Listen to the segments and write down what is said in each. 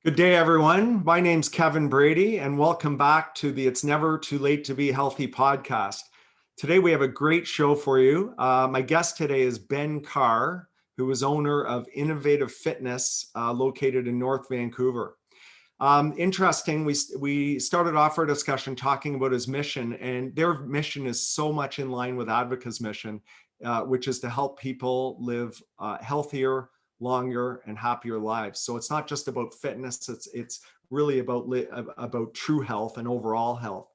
Good day, everyone. My name's Kevin Brady, and welcome back to the It's Never Too Late to Be Healthy podcast. Today, we have a great show for you. My guest today is Ben Carr, who is owner of Innovative Fitness located in North Vancouver. Interesting, we started off our discussion talking about his mission, and their mission is so much in line with Advoca's mission, which is to help people live healthier, longer, and happier lives. So it's not just about fitness, it's really about true health and overall health.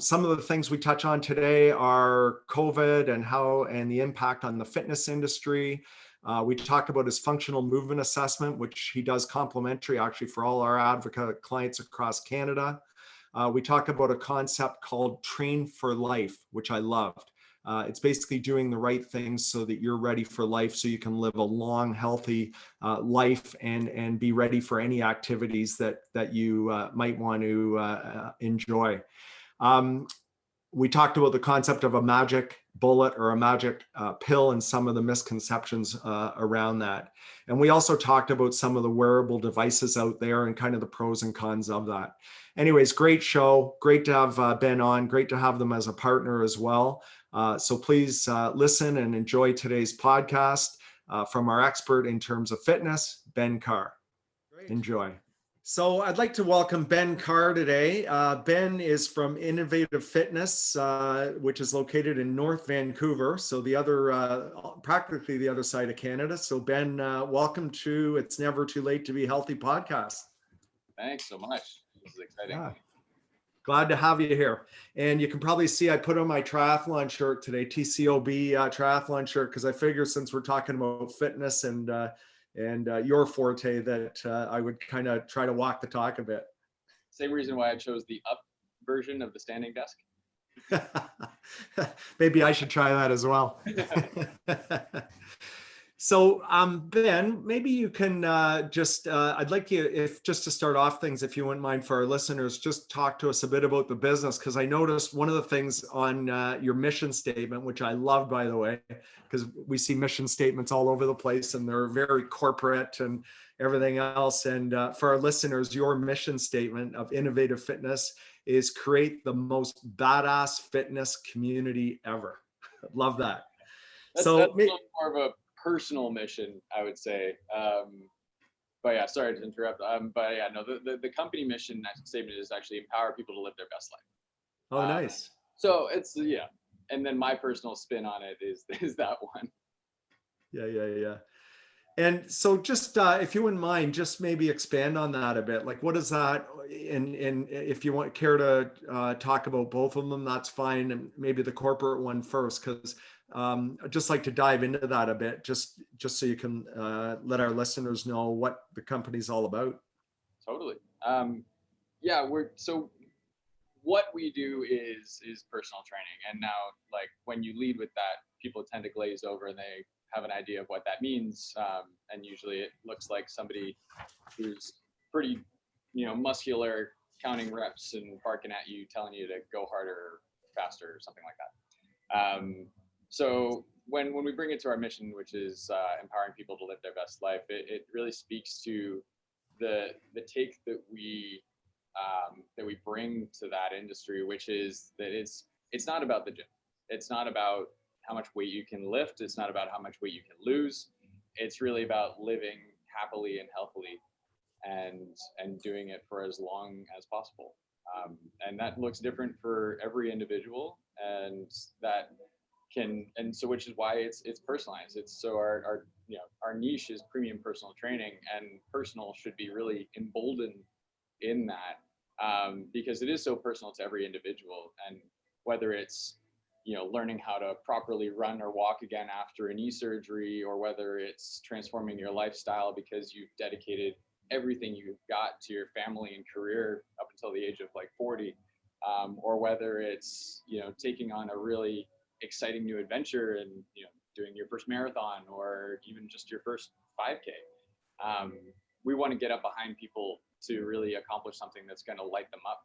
Some of the things we touch on today are COVID and the impact on the fitness industry. We talked about his functional movement assessment, which he does complimentary actually for all our Advocate clients across Canada. We talk about a concept called Train for Life, which I loved. It's basically doing the right things so that you're ready for life, so you can live a long, healthy life and be ready for any activities that you might want to enjoy. We talked about the concept of a magic bullet or a magic pill and some of the misconceptions around that. And we also talked about some of the wearable devices out there and kind of the pros and cons of that. Anyways, great show. Great to have Ben on. Great to have them as a partner as well. So please listen and enjoy today's podcast from our expert in terms of fitness, Ben Carr. Great. Enjoy. So I'd like to welcome Ben Carr today. Ben is from Innovative Fitness, which is located in North Vancouver. So practically the other side of Canada. So Ben, welcome to It's Never Too Late to Be Healthy podcast. Thanks so much. This is exciting. Yeah. Glad to have you here. And you can probably see I put on my triathlon shirt today, TCOB triathlon shirt, because I figure since we're talking about fitness and your forte that I would kind of try to walk the talk a bit. Same reason why I chose the up version of the standing desk. Maybe I should try that as well. So Ben, maybe you can I'd like you, if just to start off things, if you wouldn't mind for our listeners, just talk to us a bit about the business, because I noticed one of the things on your mission statement, which I love, by the way, because we see mission statements all over the place and they're very corporate and everything else. And for our listeners, your mission statement of Innovative Fitness is create the most badass fitness community ever. Love that. That's more of a personal mission, I would say. But yeah, sorry to interrupt. But yeah, no, the company mission statement is actually empower people to live their best life. Oh, nice. So it's, yeah. And then my personal spin on it is that one. Yeah. And so just, if you wouldn't mind, just maybe expand on that a bit. Like, what is that? And if you care to talk about both of them, that's fine. And maybe the corporate one first, because I'd just like to dive into that a bit, just so you can let our listeners know what the company's all about. Totally. Yeah, so what we do is personal training. And now, like, when you lead with that, people tend to glaze over and they have an idea of what that means. And usually it looks like somebody who's pretty, muscular, counting reps and barking at you, telling you to go harder, faster, or something like that. So when we bring it to our mission, which is empowering people to live their best life, it really speaks to the take that we bring to that industry, which is that it's not about the gym. It's not about how much weight you can lift. It's not about how much weight you can lose. It's really about living happily and healthily and doing it for as long as possible. And that looks different for every individual, and so which is why it's personalized. It's so our niche is premium personal training, and personal should be really emboldened in that, because it is so personal to every individual. And whether it's learning how to properly run or walk again after a knee surgery, or whether it's transforming your lifestyle because you've dedicated everything you've got to your family and career up until the age of like 40, or whether it's taking on a really exciting new adventure and doing your first marathon or even just your first 5K. We want to get up behind people to really accomplish something that's going to light them up.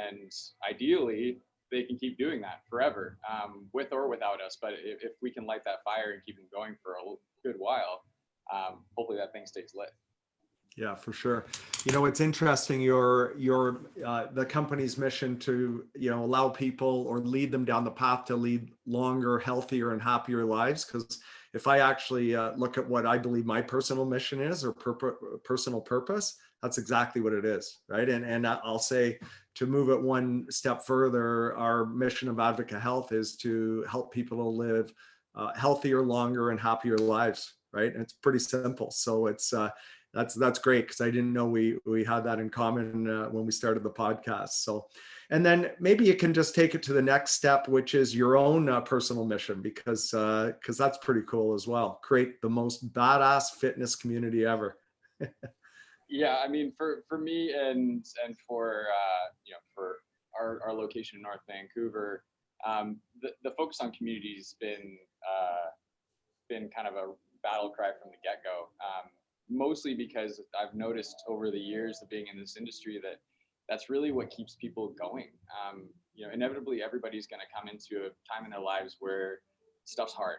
And ideally, they can keep doing that forever, with or without us. But if we can light that fire and keep them going for a good while, hopefully that thing stays lit. Yeah, for sure. It's interesting, the company's mission to, allow people or lead them down the path to lead longer, healthier, and happier lives. Because if I actually look at what I believe my personal mission is, or personal purpose, that's exactly what it is, right? And I'll say, to move it one step further, our mission of Advocate Health is to help people to live healthier, longer, and happier lives, right? And it's pretty simple. So it's that's great, because I didn't know we had that in common when we started the podcast. So, and then maybe you can just take it to the next step, which is your own personal mission, because that's pretty cool as well. Create the most badass fitness community ever. Yeah, I mean, for me and for for our location in North Vancouver, the focus on community's been kind of a battle cry from the get-go. Mostly because I've noticed over the years of being in this industry that that's really what keeps people going. Inevitably everybody's going to come into a time in their lives where stuff's hard.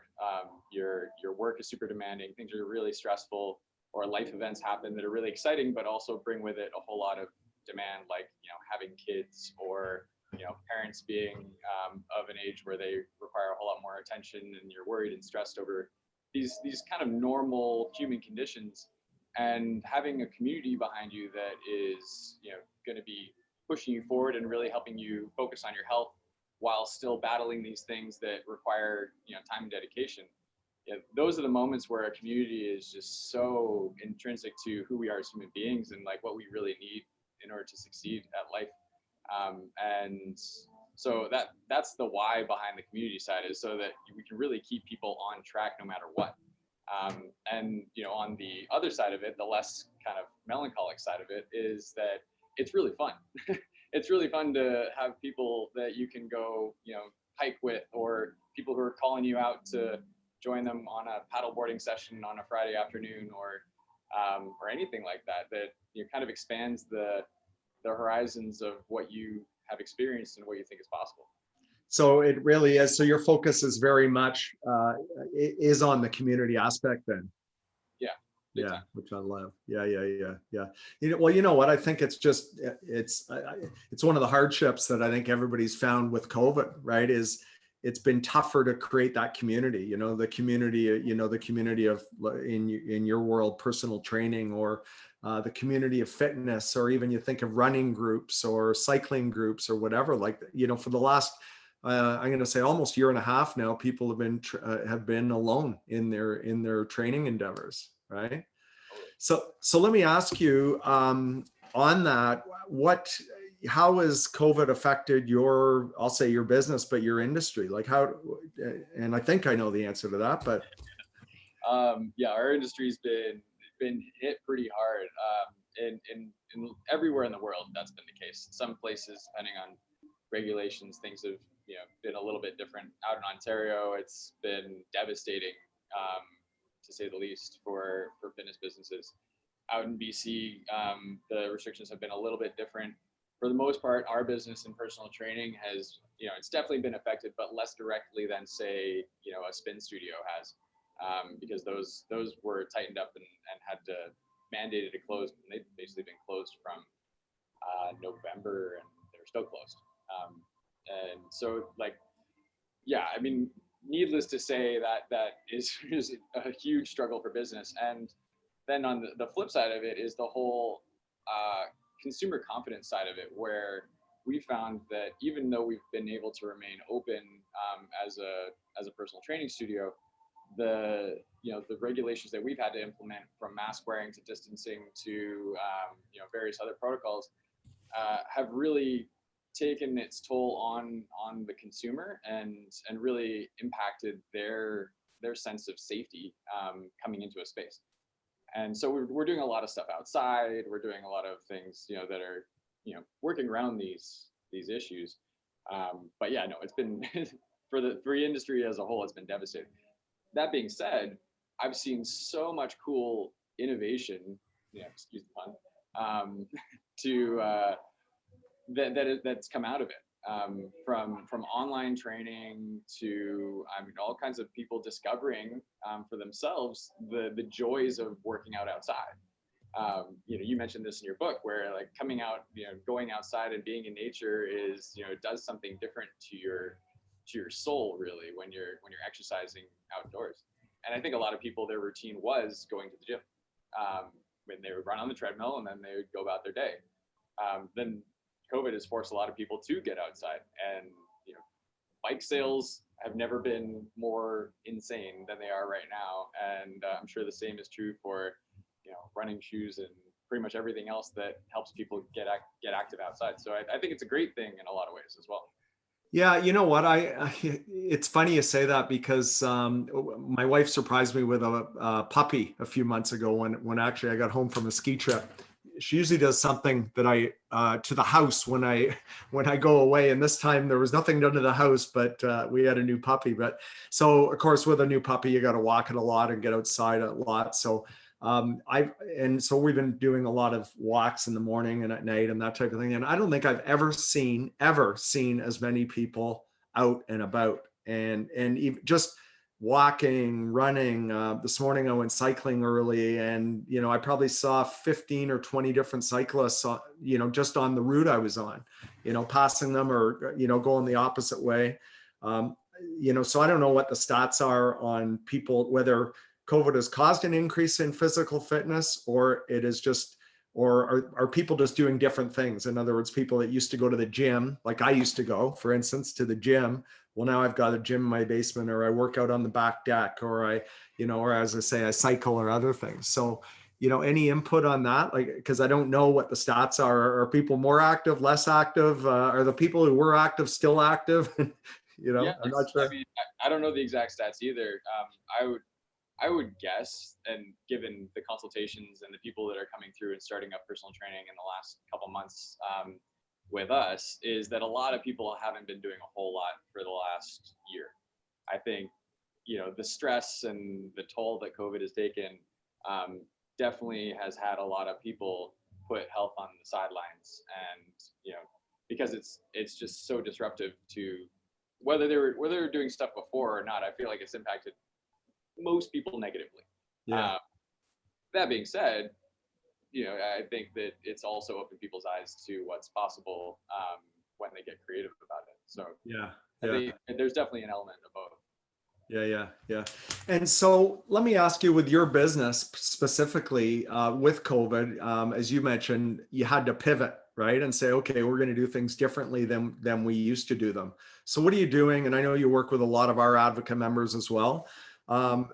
Your work is super demanding, things are really stressful, or life events happen that are really exciting, but also bring with it a whole lot of demand, like having kids, or parents being of an age where they require a whole lot more attention, and you're worried and stressed over these kind of normal human conditions. And having a community behind you that is going to be pushing you forward and really helping you focus on your health while still battling these things that require time and dedication. Those are the moments where a community is just so intrinsic to who we are as human beings, and like what we really need in order to succeed at life. And so that's the why behind the community side, is so that we can really keep people on track no matter what. And on the other side of it, the less kind of melancholic side of it, is that it's really fun. It's really fun to have people that you can go hike with, or people who are calling you out to join them on a paddleboarding session on a Friday afternoon, or anything like that, that kind of expands the horizons of what you have experienced and what you think is possible. So it really is. So your focus is very much is on the community aspect then. Yeah. Yeah, which I love. Yeah. Well, you know what? I think it's just it's one of the hardships that I think everybody's found with COVID, right? Is it's been tougher to create that community. The community of, in your world, personal training, or the community of fitness, or even you think of running groups or cycling groups or whatever. Like, for the last I'm going to say almost year and a half now, people have been alone in their training endeavors, right? So let me ask you on that, how has COVID affected I'll say your business, but your industry? Like how, and I think I know the answer to that, but. Yeah, our industry's been hit pretty hard. In everywhere in the world, that's been the case. Some places, depending on regulations, things have been a little bit different. Out in Ontario, it's been devastating, to say the least, for fitness businesses. Out in BC, the restrictions have been a little bit different. For the most part, our business in personal training has, it's definitely been affected, but less directly than, say, a spin studio has, because those were tightened up and had to mandated to close. And they've basically been closed from November, and they're still closed. And so, I mean, needless to say, that is a huge struggle for business. And then on the flip side of it is the whole consumer confidence side of it, where we found that even though we've been able to remain open as a personal training studio, the regulations that we've had to implement, from mask wearing to distancing to various other protocols, have really taken its toll on the consumer, and really impacted their sense of safety coming into a space. And so we're doing a lot of stuff outside. We're doing a lot of things that are working around these issues. But yeah, no, it's been for the industry as a whole, it's been devastating. That being said, I've seen so much cool innovation, excuse the pun, that's come out of it. from online training to, I mean, all kinds of people discovering for themselves the joys of working out outside. You mentioned this in your book, where like coming out, going outside and being in nature is, does something different to your soul, really, when you're exercising outdoors. And I think a lot of people, their routine was going to the gym. When they would run on the treadmill and then they would go about their day. Then COVID has forced a lot of people to get outside, and bike sales have never been more insane than they are right now. And I'm sure the same is true for running shoes and pretty much everything else that helps people get active outside. So I think it's a great thing in a lot of ways as well. Yeah, you know what? It's funny you say that because my wife surprised me with a puppy a few months ago when actually I got home from a ski trip. She usually does something that to the house when I go away, and this time there was nothing done to the house, but we had a new puppy. But so of course with a new puppy you got to walk it a lot and get outside a lot. So so we've been doing a lot of walks in the morning and at night and that type of thing. And I don't think I've ever seen as many people out and about and even just walking, running. This morning I went cycling early, and I probably saw 15 or 20 different cyclists, just on the route I was on, passing them or going the opposite way. So I don't know what the stats are on people, whether COVID has caused an increase in physical fitness, or it is just, or are people just doing different things? In other words, people that used to go to the gym, like I used to go, for instance, to the gym. Well, now I've got a gym in my basement, or I work out on the back deck, or or as I say, I cycle or other things. So, any input on that? Like, because I don't know what the stats are. Are people more active, less active? Are the people who were active still active? Yeah, I'm not sure. I mean, I don't know the exact stats either. I would guess, and given the consultations and the people that are coming through and starting up personal training in the last couple months with us, is that a lot of people haven't been doing a whole lot for the last year. I think, the stress and the toll that COVID has taken definitely has had a lot of people put health on the sidelines, and because it's just so disruptive to whether they were doing stuff before or not. I feel like it's impacted most people negatively. Yeah. That being said, I think that it's also opened people's eyes to what's possible when they get creative about it. So Yeah. I think there's definitely an element of both. Yeah. And so let me ask you, with your business specifically, with COVID, as you mentioned, you had to pivot, right? And say, okay, we're going to do things differently than we used to do them. So what are you doing? And I know you work with a lot of our advocate members as well.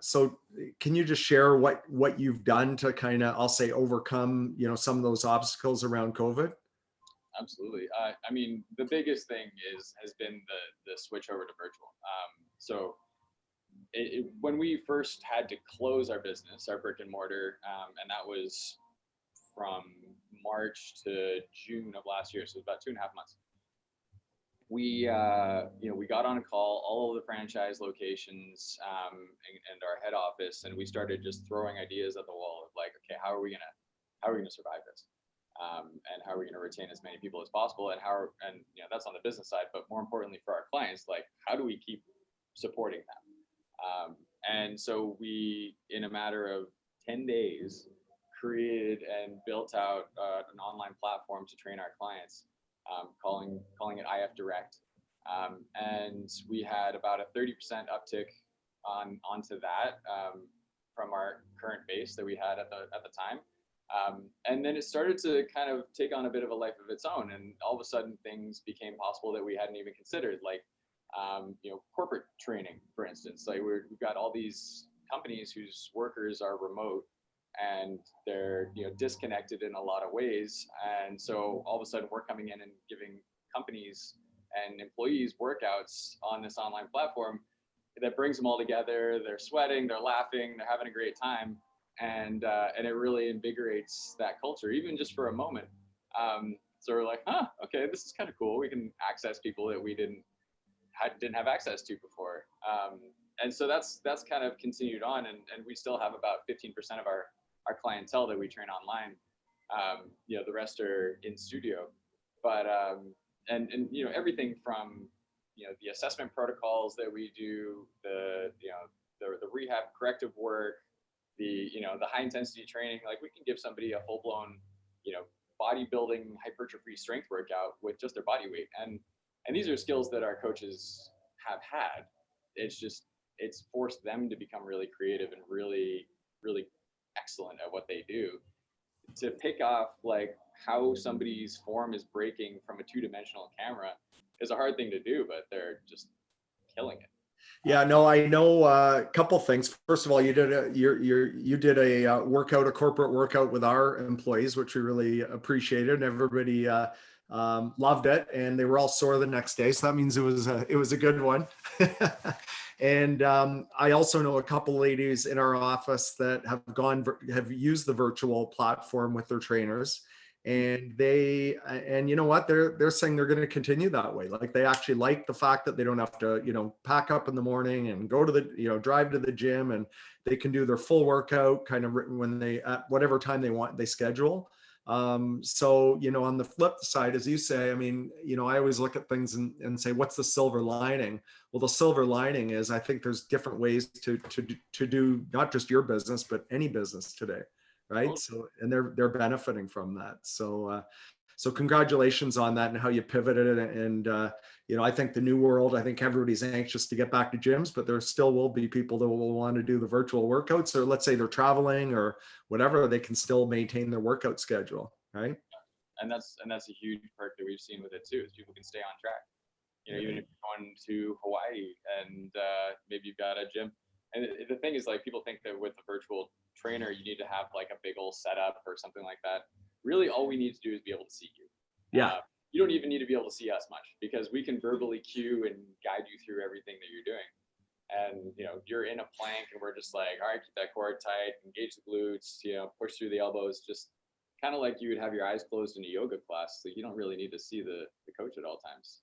So can you just share what you've done to kind of, I'll say, overcome, some of those obstacles around COVID? Absolutely. I mean, the biggest thing has been the switch over to virtual. So when we first had to close our business, our brick and mortar, and that was from March to June of last year, so it was about 2.5 months. We got on a call, all of the franchise locations and our head office, and we started just throwing ideas at the wall of like, okay, how are we gonna survive this, and how are we gonna retain as many people as possible, and that's on the business side, but more importantly for our clients, like how do we keep supporting them? And so we, in a matter of 10 days, created and built out an online platform to train our clients, calling it IF Direct. And we had about a 30% uptick onto that from our current base that we had at the time. And then it started to kind of take on a bit of a life of its own. And all of a sudden things became possible that we hadn't even considered, like corporate training, for instance. Like we've got all these companies whose workers are remote and they're disconnected in a lot of ways, and so all of a sudden we're coming in and giving companies and employees workouts on this online platform that brings them all together. They're sweating, they're laughing, they're having a great time, and it really invigorates that culture, even just for a moment. So we're like, okay, this is kind of cool. We can access people that we didn't have access to before. And so that's kind of continued on, and we still have about 15% of our clientele that we train online. The rest are in studio. But and everything from the assessment protocols that we do, the rehab corrective work, the high intensity training. Like, we can give somebody a full blown bodybuilding hypertrophy strength workout with just their body weight, and these are skills that our coaches have had. It's forced them to become really creative and really really excellent at what they do. To pick off like how somebody's form is breaking from a two-dimensional camera is a hard thing to do, but they're just killing it. Yeah, no, I know a couple things. First of all, you did a workout, a corporate workout with our employees, which we really appreciated, and everybody loved it, and they were all sore the next day. So that means it was a good one. And I also know a couple ladies in our office that have used the virtual platform with their trainers, and you know what, they're saying they're going to continue that way. Like, they actually like the fact that they don't have to pack up in the morning and go to the drive to the gym, and they can do their full workout kind of when they at whatever time they schedule. So on the flip side, as you say, I mean, I always look at things and say, what's the silver lining? Well, the silver lining is, I think there's different ways to do not just your business but any business today, right? So, and they're benefiting from that. So congratulations on that and how you pivoted. And I think the new world, I think everybody's anxious to get back to gyms, but there still will be people that will want to do the virtual workouts, or let's say they're traveling or whatever, they can still maintain their workout schedule, right? And that's a huge perk that we've seen with it too, is people can stay on track. Even if you're going to Hawaii and maybe you've got a gym. And the thing is, like, people think that with a virtual trainer, you need to have like a big old setup or something like that. Really, all we need to do is be able to see you. Yeah. You don't even need to be able to see us much, because we can verbally cue and guide you through everything that you're doing. And you're in a plank, and we're just like, all right, keep that core tight, engage the glutes, push through the elbows, just kind of like you would have your eyes closed in a yoga class. So you don't really need to see the coach at all times.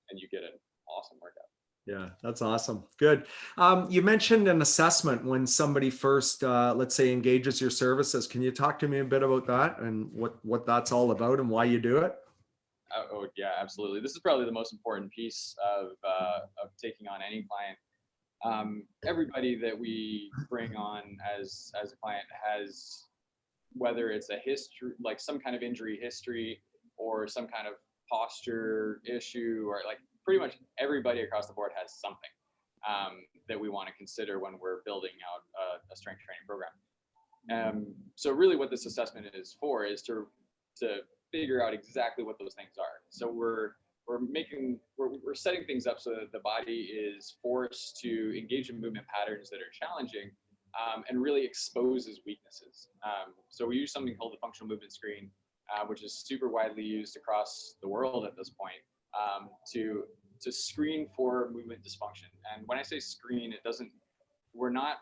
And you get an awesome workout. Yeah, that's awesome. Good. You mentioned an assessment when somebody first, let's say, engages your services. Can you talk to me a bit about that and what that's all about and why you do it? Oh yeah, absolutely. This is probably the most important piece of taking on any client. Everybody that we bring on as a client has, whether it's a history, like some kind of injury history, or some kind of posture issue, or like pretty much everybody across the board has something that we want to consider when we're building out a strength training program. So really what this assessment is for is to figure out exactly what those things are. So we're setting things up so that the body is forced to engage in movement patterns that are challenging, and really exposes weaknesses. So we use something called the functional movement screen, which is super widely used across the world at this point, to screen for movement dysfunction. And when I say screen, we're not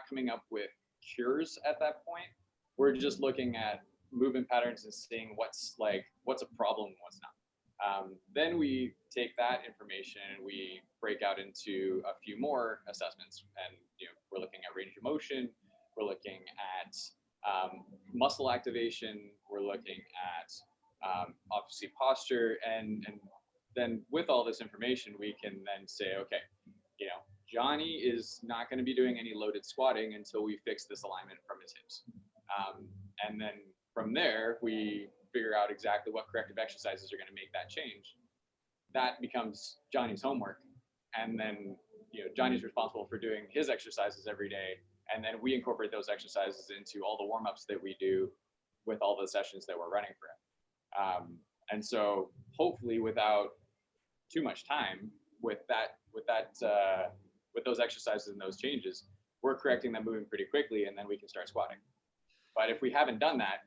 coming up with cures at that point. We're just looking at movement patterns and seeing what's a problem and what's not. Then we take that information and we break out into a few more assessments, and we're looking at range of motion, we're looking at muscle activation, we're looking at obviously posture, and then with all this information we can then say, okay, Johnny is not going to be doing any loaded squatting until we fix this alignment from his hips, and then from there we figure out exactly what corrective exercises are going to make that change. That becomes Johnny's homework, and then Johnny's responsible for doing his exercises every day, and then we incorporate those exercises into all the warm-ups that we do with all the sessions that we're running for him. And so hopefully without too much time with those exercises and those changes, we're correcting them moving pretty quickly, and then we can start squatting. But if we haven't done that,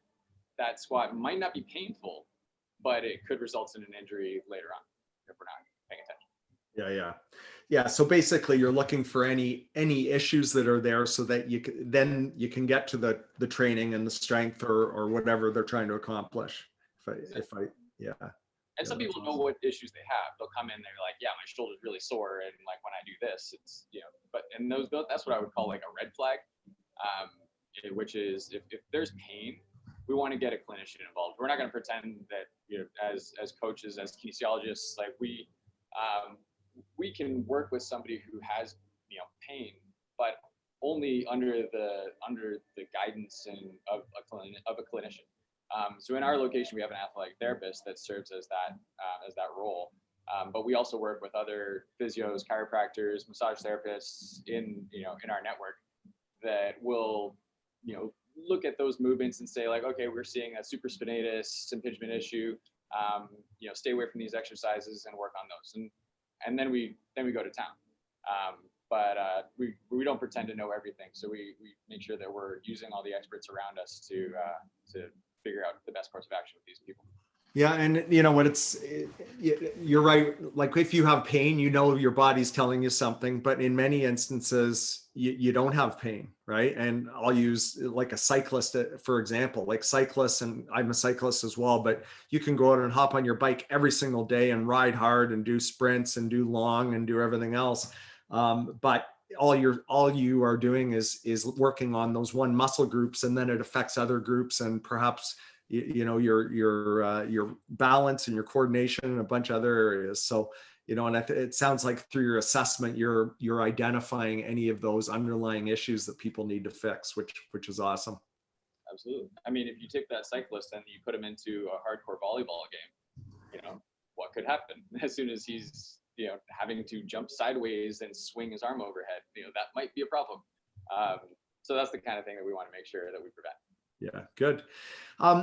that squat might not be painful, but it could result in an injury later on if we're not paying attention. Yeah. So basically you're looking for any issues that are there so that you can get to the training and the strength or whatever they're trying to accomplish. And some people know what issues they have. They'll come in, they're like, yeah, my shoulder's really sore, and like when I do this, it's that's what I would call like a red flag, which is if there's pain, we want to get a clinician involved. We're not going to pretend that, you know, as coaches, as kinesiologists, like we can work with somebody who has, you know, pain, but only under the guidance and of a clinician. So in our location, we have an athletic therapist that serves as that role. But we also work with other physios, chiropractors, massage therapists in our network that will, you know, look at those movements and say like, okay, we're seeing a supraspinatus impingement issue. You know, stay away from these exercises and work on those. And then we go to town. But we don't pretend to know everything. So we make sure that we're using all the experts around us to figure out the best course of action with these people. Yeah. And you know what, you're right. Like if you have pain, you know, your body's telling you something, but in many instances you don't have pain. Right. And I'll use like a cyclist, for example, like cyclists, and I'm a cyclist as well, but you can go out and hop on your bike every single day and ride hard and do sprints and do long and do everything else. But all you are doing is working on those one muscle groups, and then it affects other groups, and perhaps you know your balance and your coordination and a bunch of other areas. So you know, and it sounds like through your assessment you're identifying any of those underlying issues that people need to fix, which is awesome. Absolutely. I mean, if you take that cyclist and you put him into a hardcore volleyball game, you know, what could happen as soon as he's, you know, having to jump sideways and swing his arm overhead? You know, that might be a problem. So that's the kind of thing that we want to make sure that we prevent. Yeah, good.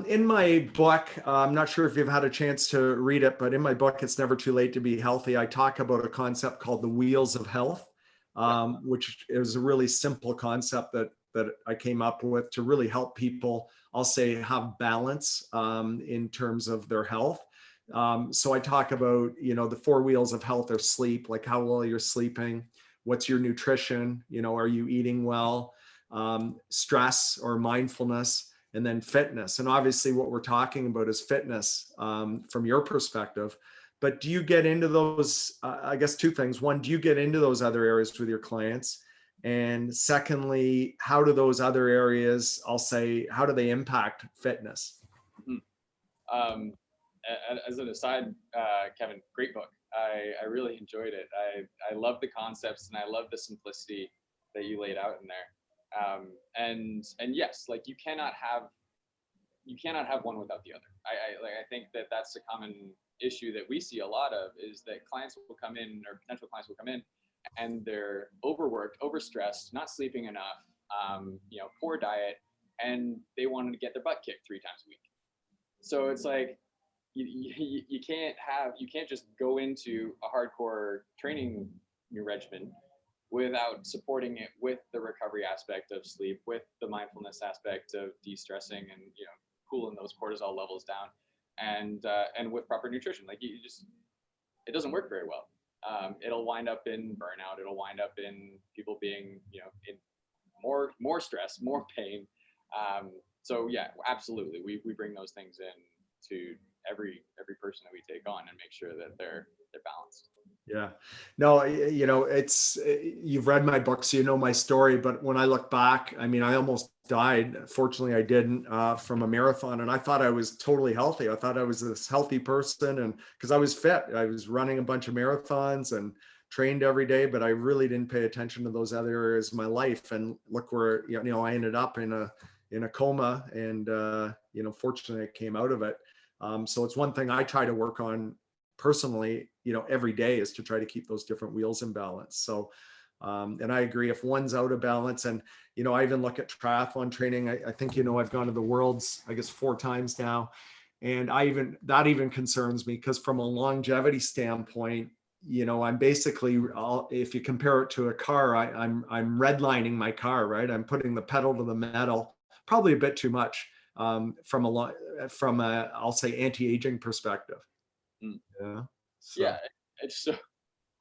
In my book, I'm not sure if you've had a chance to read it, but in my book, It's Never Too Late to Be Healthy, I talk about a concept called the wheels of health, which is a really simple concept that I came up with to really help people, I'll say, have balance in terms of their health. So I talk about, you know, the 4 wheels of health are sleep, like how well you're sleeping, what's your nutrition, you know, are you eating well, stress or mindfulness, and then fitness. And obviously what we're talking about is fitness from your perspective. But do you get into those, I guess 2 things. One, do you get into those other areas with your clients? And secondly, how do those other areas, I'll say, how do they impact fitness? As an aside, Kevin, great book. I really enjoyed it. I love the concepts and I love the simplicity that you laid out in there. And yes, like you cannot have one without the other. I think that that's a common issue that we see a lot of, is that clients will come in, or potential clients will come in, and they're overworked, overstressed, not sleeping enough, you know, poor diet, and they want to get their butt kicked 3 times a week. So it's like you can't just go into a hardcore training regimen without supporting it with the recovery aspect of sleep, with the mindfulness aspect of de-stressing and, you know, cooling those cortisol levels down, and with proper nutrition. Like it doesn't work very well. It'll wind up in burnout. It'll wind up in people being, you know, in more stress, more pain. So yeah, absolutely. We bring those things in to every person that we take on and make sure that they're balanced. Yeah, no, you know, you've read my book, so you know my story. But when I look back, I mean, I almost died. Fortunately, I didn't from a marathon, and I thought I was totally healthy. I thought I was this healthy person, and because I was fit, I was running a bunch of marathons and trained every day. But I really didn't pay attention to those other areas of my life. And look where you know I ended up in a coma, and you know, fortunately, I came out of it. So it's one thing I try to work on personally, you know, every day, is to try to keep those different wheels in balance. So, and I agree, if one's out of balance, and, you know, I even look at triathlon training. I think, you know, I've gone to the Worlds, I guess 4 times now. And that even concerns me, because from a longevity standpoint, you know, I'm basically, if you compare it to a car, I'm redlining my car, right? I'm putting the pedal to the metal, probably a bit too much from a, I'll say, anti-aging perspective. Yeah. So. Yeah. So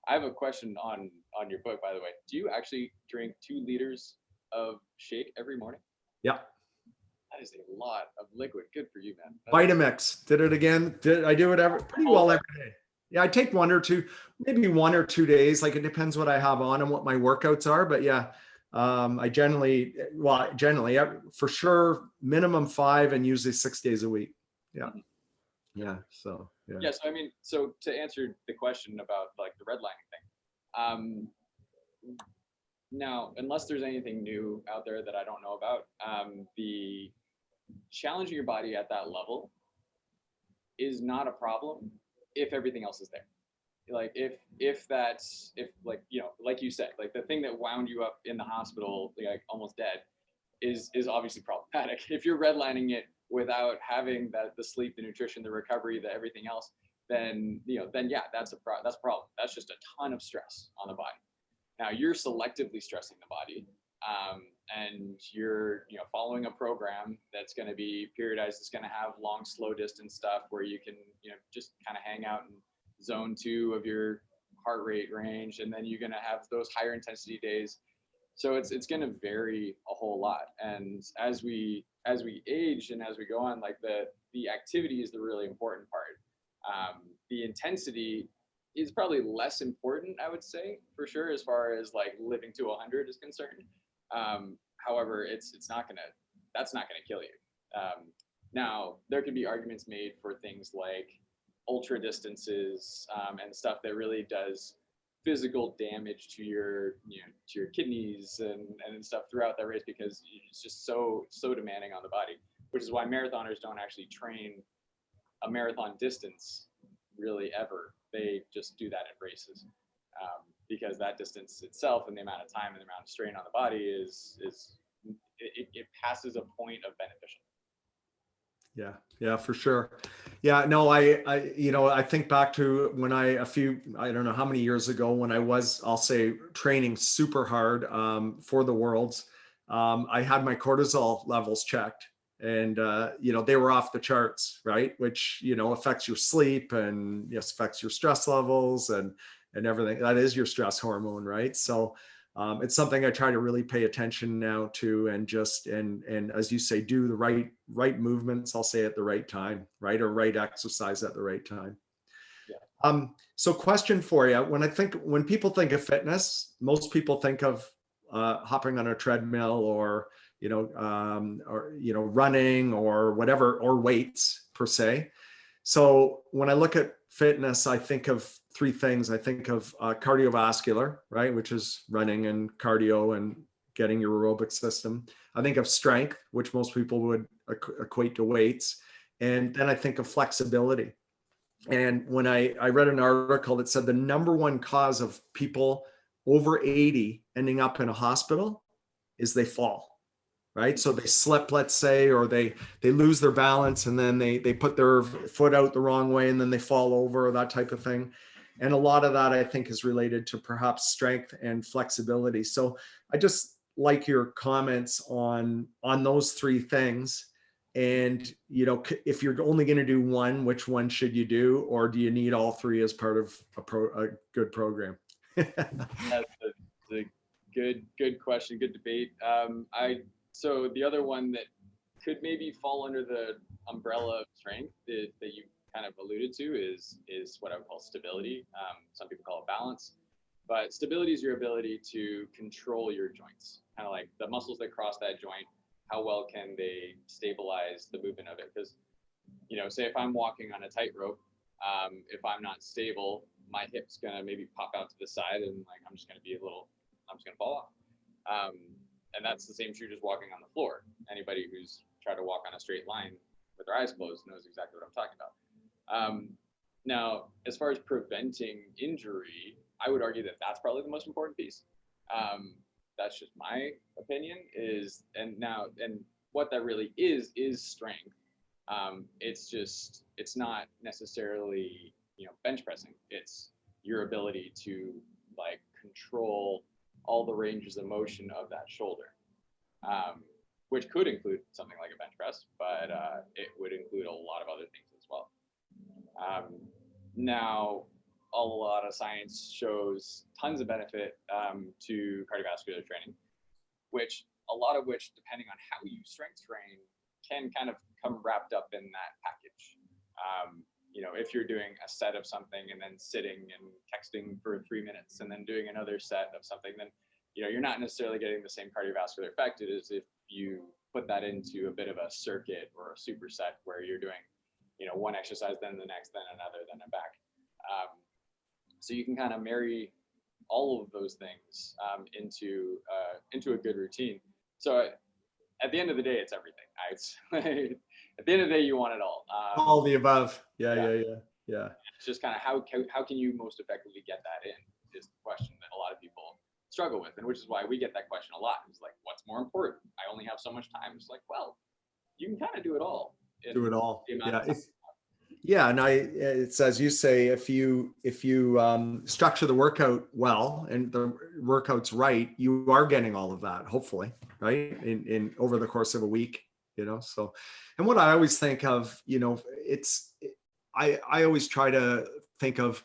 I have a question on your book, by the way. Do you actually drink 2 liters of shake every morning? Yeah. That is a lot of liquid. Good for you, man. Vitamix. Did it again. I do it pretty well every day. Yeah, I take 1 or 2, maybe 1 or 2 days. Like it depends what I have on and what my workouts are. But yeah, I generally, for sure, minimum 5 and usually 6 days a week. Yeah. Yeah. So, yeah. Yeah. So, I mean, so to answer the question about like the redlining thing, now, unless there's anything new out there that I don't know about, the challenging your body at that level is not a problem if everything else is there. Like if like, you know, like you said, like the thing that wound you up in the hospital, like almost dead, is obviously problematic. If you're redlining it without having the sleep, the nutrition, the recovery, the everything else, then yeah, that's a problem. That's just a ton of stress on the body. Now you're selectively stressing the body, and you're following a program that's going to be periodized. It's going to have long, slow distance stuff where you can just kind of hang out in zone 2 of your heart rate range, and then you're going to have those higher intensity days. So it's going to vary a whole lot. And as we age and as we go on, like the activity is the really important part. The intensity is probably less important, I would say, for sure, as far as like living to 100 is concerned. However, that's not gonna kill you. Now, there could be arguments made for things like ultra distances, and stuff that really does physical damage to your kidneys and stuff throughout that race, because it's just so demanding on the body. Which is why marathoners don't actually train a marathon distance really ever. They just do that in races, because that distance itself and the amount of time and the amount of strain on the body it passes a point of beneficial. Yeah, for sure. Yeah, no, I think back to when I don't know how many years ago, when I was, I'll say, training super hard for the Worlds. I had my cortisol levels checked, and they were off the charts, right? Which affects your sleep and yes, affects your stress levels and everything. That is your stress hormone, right? So it's something I try to really pay attention now to, and as you say, do the right movements, I'll say, at the right time, right? Or right exercise at the right time. Yeah. So question for you. When people think of fitness, most people think of hopping on a treadmill or running or whatever, or weights per se. So when I look at fitness, I think of 3 things. I think of cardiovascular, right, which is running and cardio and getting your aerobic system. I think of strength, which most people would equate to weights. And then I think of flexibility. And when I read an article that said the number 1 cause of people over 80 ending up in a hospital is they fall. Right. So they slip, let's say, or they lose their balance, and then they put their foot out the wrong way, and then they fall over, that type of thing. And a lot of that, I think, is related to perhaps strength and flexibility. So I just like your comments on those 3 things. And, if you're only going to do one, which one should you do? Or do you need all 3 as part of a good program? That's a good question, good debate. So the other one that could maybe fall under the umbrella of strength that you kind of alluded to is what I would call stability. Some people call it balance, but stability is your ability to control your joints, kind of like the muscles that cross that joint. How well can they stabilize the movement of it? Because, say if I'm walking on a tightrope, if I'm not stable, my hip's gonna maybe pop out to the side, and like I'm just gonna fall off. And that's the same true just walking on the floor. Anybody who's tried to walk on a straight line with their eyes closed knows exactly what I'm talking about. Now, as far as preventing injury, I would argue that that's probably the most important piece. That's just my opinion. And what that really is strength. It's not necessarily bench pressing. It's your ability to like control all the ranges of motion of that shoulder, which could include something like a bench press, but it would include a lot of other things as well. Now, a lot of science shows tons of benefit to cardiovascular training, a lot of which, depending on how you strength train, can kind of come wrapped up in that package. If you're doing a set of something and then sitting and texting for 3 minutes and then doing another set of something, then you're not necessarily getting the same cardiovascular effect as if you put that into a bit of a circuit or a superset where you're doing, one exercise, then the next, then another, then a back. So you can kind of marry all of those things into a good routine. So at the end of the day, it's everything. At the end of the day, you want it all. All the above. Yeah. It's just kind of how can you most effectively get that in is the question that a lot of people struggle with, and which is why we get that question a lot. It's like, what's more important? I only have so much time. It's like, well, you can kind of do it all. Do it all. Yeah. Yeah, and it's as you say, if you structure the workout well and the workout's right, you are getting all of that, hopefully, right? In over the course of a week, So, and what I always think of, I always try to think of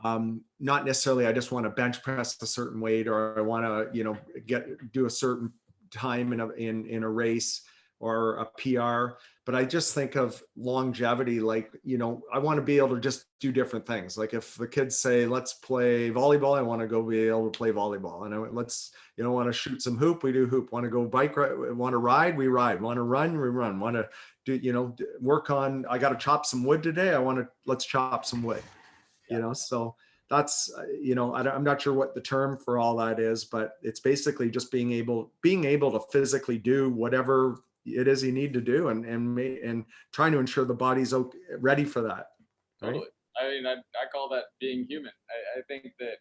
not necessarily I just want to bench press a certain weight or I want to do a certain time in a race or a PR, but I just think of longevity. Like, I want to be able to just do different things. Like if the kids say, let's play volleyball, I want to go be able to play volleyball. And let's, want to shoot some hoop, we do hoop. Want to go bike ride, want to ride, we ride. Want to run, we run. Want to do, work on, I got to chop some wood today. let's chop some wood, so that's, I'm not sure what the term for all that is, but it's basically just being able to physically do whatever it is you need to do and trying to ensure the body's ready for that. Right? Totally. I mean, I call that being human. I think that,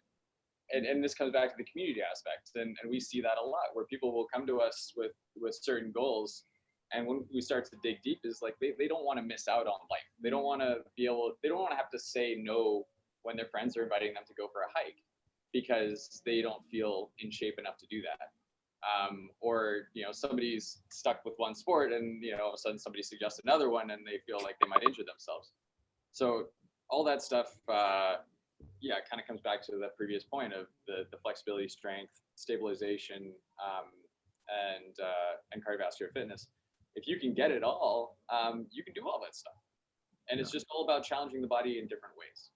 and this comes back to the community aspect, and we see that a lot where people will come to us with certain goals. And when we start to dig deep is like, they don't want to miss out on life. They don't want to they don't want to have to say no when their friends are inviting them to go for a hike because they don't feel in shape enough to do that. Or somebody's stuck with one sport and all of a sudden somebody suggests another one and they feel like they might injure themselves. So all that stuff kind of comes back to the previous point of the flexibility, strength, stabilization, and cardiovascular fitness. If you can get it all, you can do all that stuff. And it's just all about challenging the body in different ways,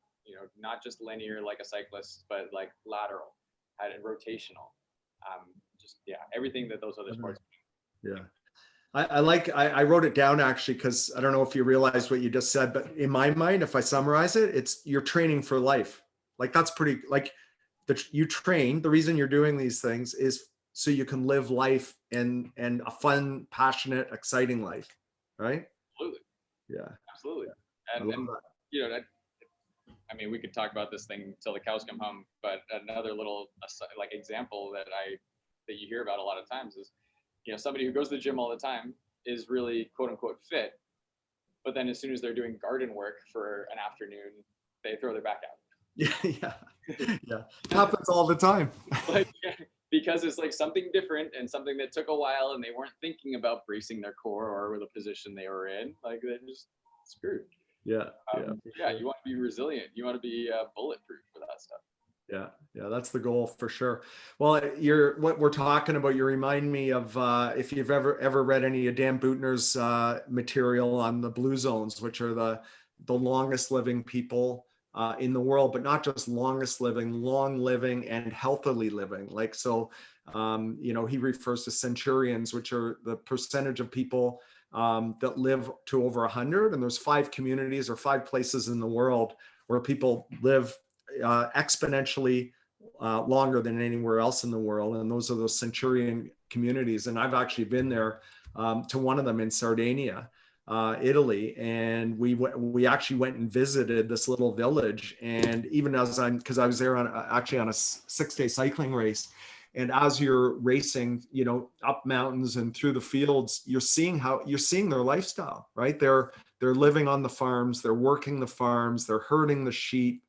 not just linear like a cyclist, but like lateral and rotational. Everything that those other sports do. Yeah. I wrote it down actually, because I don't know if you realize what you just said, but in my mind, if I summarize it, it's you're training for life. Like that's pretty, like you train, the reason you're doing these things is so you can live life and a fun, passionate, exciting life. Right? Absolutely. Yeah. Absolutely. And I mean, we could talk about this thing till the cows come home, but another little example that you hear about a lot of times is, somebody who goes to the gym all the time is really quote unquote fit, but then as soon as they're doing garden work for an afternoon, they throw their back out. Yeah. Happens all the time. Because it's like something different and something that took a while and they weren't thinking about bracing their core or the position they were in. Like they're just screwed. Yeah. You want to be resilient. You want to be bulletproof for that stuff. Yeah, that's the goal for sure. Well, what we're talking about, you remind me of if you've ever read any of Dan Buettner's material on the blue zones, which are the longest living people in the world, but not just longest living, long living and healthily living. Like, so, he refers to centurions, which are the percentage of people that live to over 100. And there's 5 communities or 5 places in the world where people live exponentially longer than anywhere else in the world. And those are those centurion communities. And I've actually been there to one of them in Sardinia, Italy. And we actually went and visited this little village. And even because I was there on a 6-day cycling race. And as you're racing, up mountains and through the fields, you're seeing their lifestyle, right? They're living on the farms, they're working the farms, they're herding the sheep,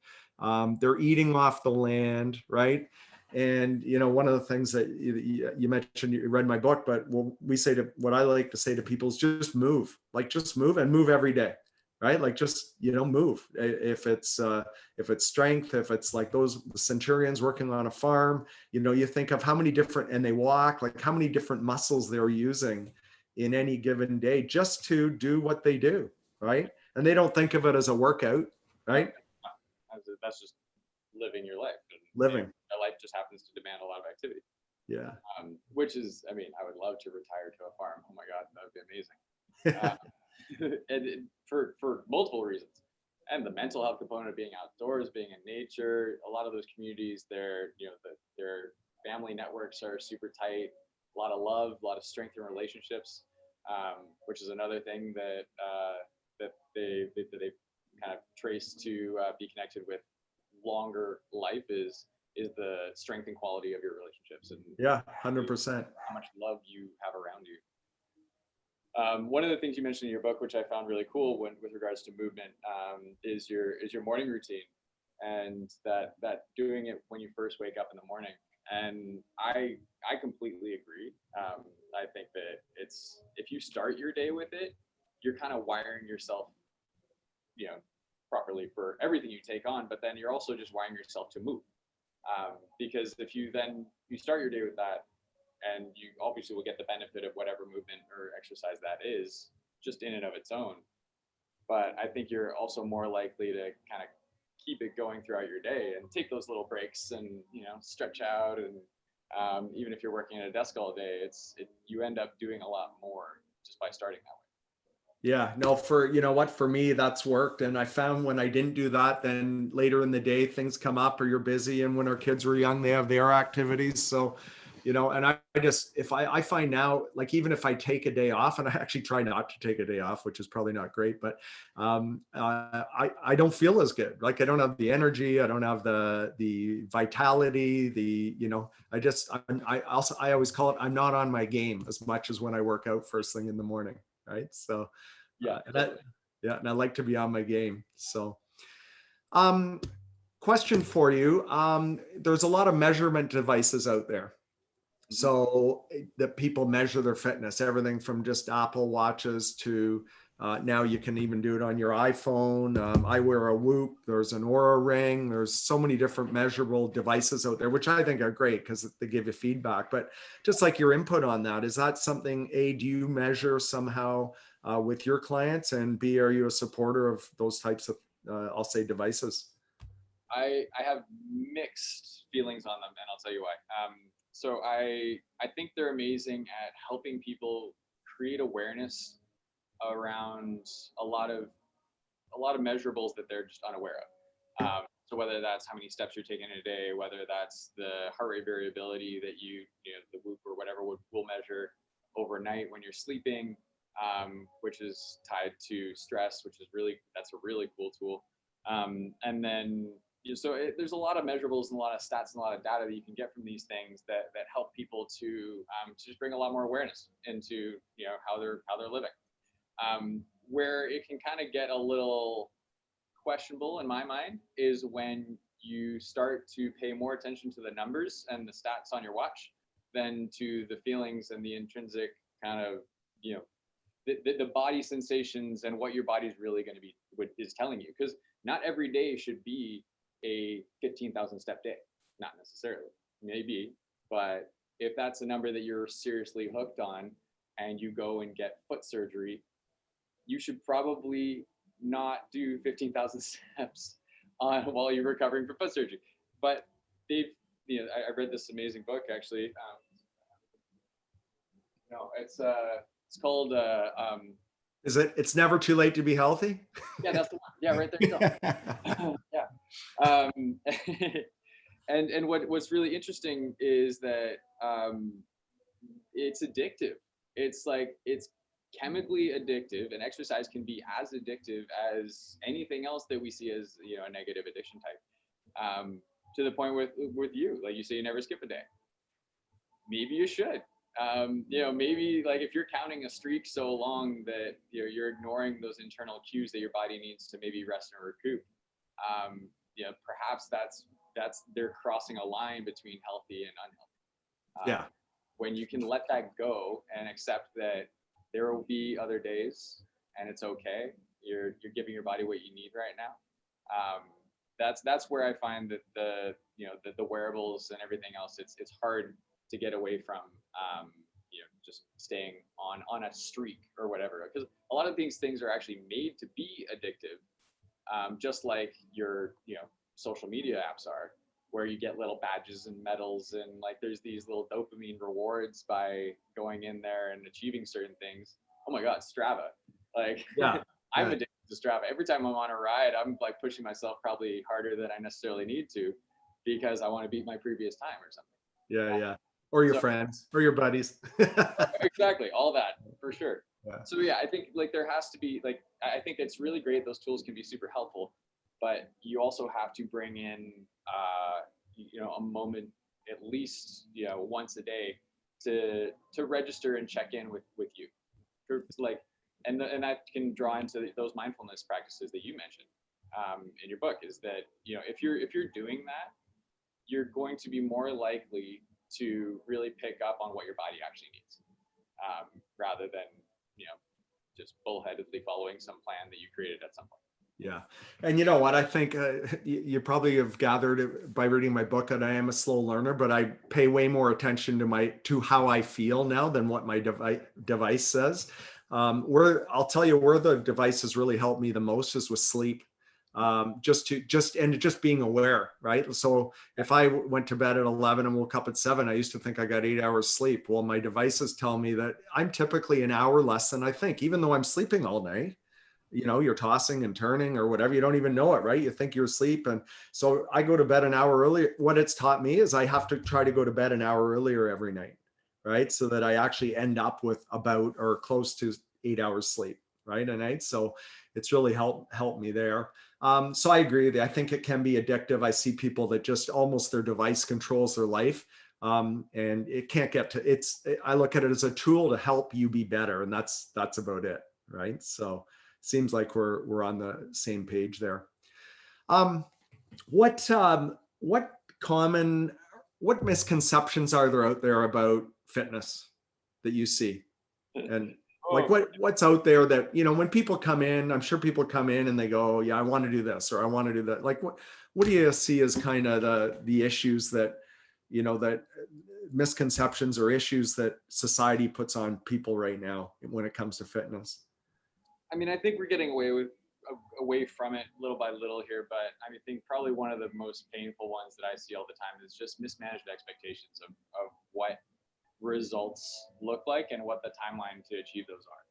they're eating off the land, right? And one of the things that you mentioned, you read my book, but what I like to say to people is just move, and move every day, right? Like just move. If it's strength, if it's like the centurions working on a farm, you think of how many different, and they walk, like how many different muscles they're using in any given day just to do what they do, right? And they don't think of it as a workout, right? That's just living your life. Living. Your life just happens to demand a lot of activity. Yeah. which is, I mean, I would love to retire to a farm. Oh my God, that would be amazing. And for multiple reasons. And the mental health component of being outdoors, being in nature, a lot of those communities, their family networks are super tight, a lot of love, a lot of strength in relationships, which is another thing that they kind of trace to be connected with longer life is the strength and quality of your relationships and Yeah, 100%. how much love you have around you. One of the things you mentioned in your book, which I found really cool with regards to movement, is your morning routine, and that doing it when you first wake up in the morning. And I completely agree. I think that it's, if you start your day with it, you're kind of wiring yourself, properly for everything you take on. But then you're also just wiring yourself to move, because if you start your day with that, and you obviously will get the benefit of whatever movement or exercise that is just in and of its own. But I think you're also more likely to kind of keep it going throughout your day and take those little breaks and, stretch out. And even if you're working at a desk all day, you end up doing a lot more just by starting that way. Yeah, no, for me, that's worked. And I found when I didn't do that, then later in the day, things come up or you're busy. And when our kids were young, they have their activities. So, and I just, if I find now, like, even if I take a day off, and I actually try not to take a day off, which is probably not great, but I don't feel as good. Like, I don't have the energy. I don't have the vitality, I always call it, I'm not on my game as much as when I work out first thing in the morning. Right. So, Yeah. and I like to be on my game. So, question for you. There's a lot of measurement devices out there. So that people measure their fitness, everything from just Apple watches to now you can even do it on your iPhone. I wear a Whoop. There's an Oura ring. There's so many different measurable devices out there, which I think are great because they give you feedback. But just like your input on that, is that something, A, do you measure somehow with your clients? And B, are you a supporter of those types of, I'll say, devices? I have mixed feelings on them, and I'll tell you why. So I think they're amazing at helping people create awareness around a lot of measurables that they're just unaware of. So whether that's how many steps you're taking in a day, whether that's the heart rate variability that the Whoop or whatever will measure overnight when you're sleeping, which is tied to stress, that's a really cool tool. And then there's a lot of measurables and a lot of stats and a lot of data that you can get from these things that help people to just bring a lot more awareness into how they're living. Where it can kind of get a little questionable in my mind is when you start to pay more attention to the numbers and the stats on your watch than to the feelings and the intrinsic kind of the body sensations and what your body's really going to be is telling you, because not every day should be a 15,000 step day. Not necessarily, maybe, but if that's a number that you're seriously hooked on and you go and get foot surgery, you should probably not do 15,000 steps while you're recovering from foot surgery. But I read this amazing book actually. It's called Is it? It's Never Too Late to Be Healthy? Yeah, that's the one. Yeah, right there you go. Yeah. And what's really interesting is that it's addictive. It's chemically addictive, and exercise can be as addictive as anything else that we see as a negative addiction type. To the point with you, like you say, you never skip a day. Maybe you should. Maybe like if you're counting a streak so long that you're ignoring those internal cues that your body needs to maybe rest and recoup. Perhaps that's they're crossing a line between healthy and unhealthy. When you can let that go and accept that there will be other days and it's okay. You're giving your body what you need right now. That's where I find that the wearables and everything else, it's hard to get away from just staying on a streak or whatever, because a lot of these things are actually made to be addictive, just like your social media apps are. where you get little badges and medals, and like there's these little dopamine rewards by going in there and achieving certain things. Oh my God, Strava. Like Yeah. I'm Yeah. addicted to Strava. Every time I'm on a ride, I'm like pushing myself probably harder than I necessarily need to because I want to beat my previous time or something. Yeah. Yeah. Or your So friends or your buddies. exactly, all that for sure. Yeah. So yeah, I think like there has to be like I think it's really great. Those tools can be super helpful, but you also have to bring in a moment at least once a day to register and check in with you. Like and that can draw into those mindfulness practices that you mentioned in your book. Is that if you're doing that, you're going to be more likely to really pick up on what your body actually needs, rather than just bullheadedly following some plan that you created at some point. Yeah. And you know what? I think you probably have gathered it by reading my book that I am a slow learner, but I pay way more attention to how I feel now than what my device says. I'll tell you where the device has really helped me the most is with sleep. Just being aware, right? So if I went to bed at 11 and woke up at 7, I used to think I got 8 hours sleep. Well, my devices tell me that I'm typically an hour less than I think, even though I'm sleeping all night. You're tossing and turning or whatever, you don't even know it, right? You think you're asleep. And so I go to bed an hour earlier. What it's taught me is I have to try to go to bed an hour earlier every night, right? So that I actually end up with about or close to 8 hours sleep, right, a night. So it's really helped me there. So I agree with you. I think it can be addictive. I see people that just almost their device controls their life. And it can't get to I look at it as a tool to help you be better. And that's about it. Right. So seems like we're on the same page there. Um, what common what misconceptions are there out there about fitness that you see? And like Oh, what's out there that, when people come in, I'm sure people come in and they go, yeah, I want to do this or I want to do that. Like what do you see as kind of the issues that, that misconceptions or issues that society puts on people right now when it comes to fitness? I mean, I think we're getting away from it little by little here, but I think probably one of the most painful ones that I see all the time is just mismanaged expectations of what results look like and what the timeline to achieve those are.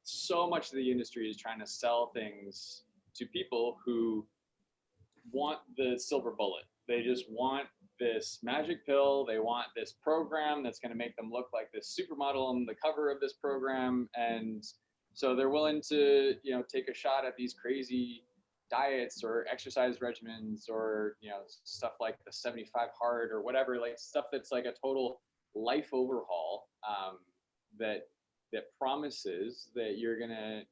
So much of the industry is trying to sell things to people who want the silver bullet. They just want this magic pill. They want this program that's going to make them look like this supermodel on the cover of this program. And so they're willing to, take a shot at these crazy diets or exercise regimens or, stuff like the 75 hard or whatever, like stuff that's like a total life overhaul, that promises that you're going to,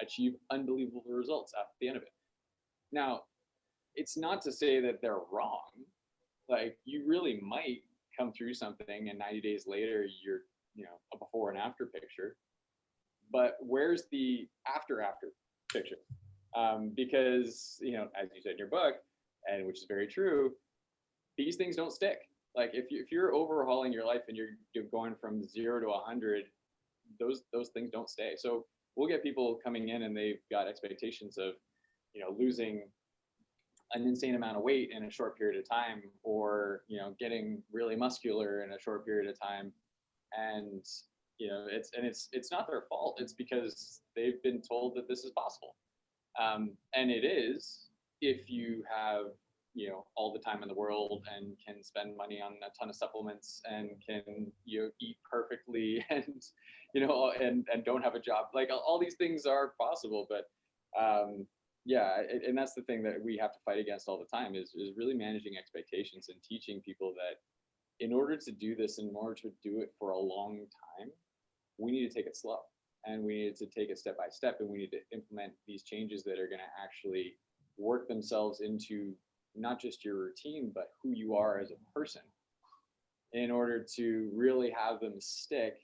achieve unbelievable results at the end of it. Now, it's not to say that they're wrong. Like you really might come through something and 90 days later you're, a before and after picture. But where's the after picture? Because, as you said in your book, and which is very true, these things don't stick. Like if you're overhauling your life and you're going from 0 to 100, those things don't stay. So we'll get people coming in and they've got expectations of, losing an insane amount of weight in a short period of time, or getting really muscular in a short period of time, and it's not their fault. It's because they've been told that this is possible, and it is if you have all the time in the world and can spend money on a ton of supplements and can eat perfectly and and don't have a job. Like all these things are possible, but and that's the thing that we have to fight against all the time is really managing expectations and teaching people that in order to do this, in order to do it for a long time, we need to take it slow, and we need to take it step by step, and we need to implement these changes that are going to actually work themselves into not just your routine, but who you are as a person, in order to really have them stick,